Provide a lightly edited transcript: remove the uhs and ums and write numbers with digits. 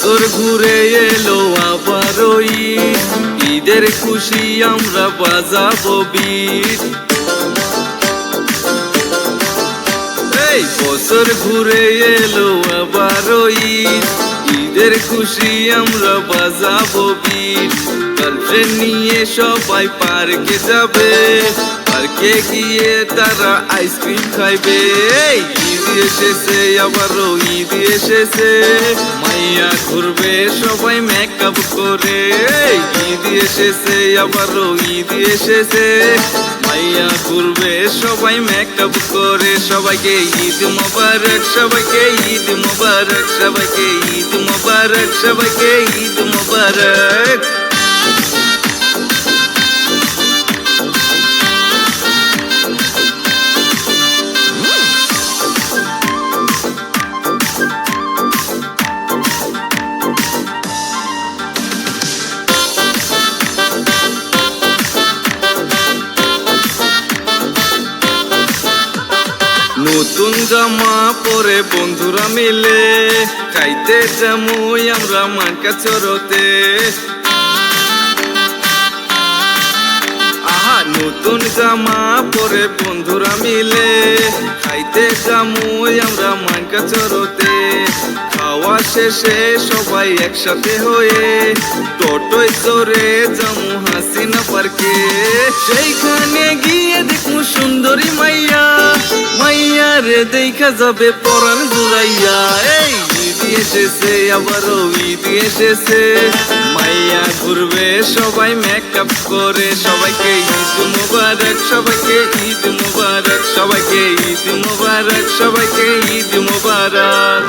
বছর ঘুরে এলো আবারও ঈদ, ঈদের খুশি আমরা বাজাবো বিট। এই বছর ঘুরে এলো আবারও ঈদ, ঈদের খুশি আমরা বাজাবো বিট। গার্লফ্রেন্ড নিয়ে সবাই পার্কে যাবে, পার্কে গিয়ে তারা আইসক্রিম খাইবে। ঈদ এসেছে আবারও ঈদ এসেছে, মাইয়া ঘুরবে সবাই মেকআপ করে। ঈদ এসেছে আবারও ঈদ এসেছে, মাইয়া ঘুরবে সবাই মেকআপ করে। সবাইকে ঈদ মোবারক, সবাইকে ঈদ মোবারক, সবাইকে ঈদ মোবারক, সবাইকে ঈদ মোবারক। নতুন জামা পরে বন্ধুরা মিলে খাইতে যামুই আমরা মানকা চরতে। আহা নতুন জামা পরে বন্ধুরা মিলে খাইতে যামুই আমরা মানকা চরতে। খাওয়া শেষে সবাই একসাথে হয়ে টোটোয় চড়ে যামু হাসিনা পার্কে। সেইখানে গিয়ে দেখমু সুন্দরী মাইয়া, মাইয়া রে দেখা যাবে পরাণ জুড়াইয়া। এই ঈদ এসেছে আবারও ঈদ এসেছে, মাইয়া ঘুরবে সবাই মেকআপ করে। সবাইকে ঈদ মুবারক, সবাইকে ঈদ মুবারক, সবাইকে ঈদ মুবারক, সবাইকে ঈদ মুবারক।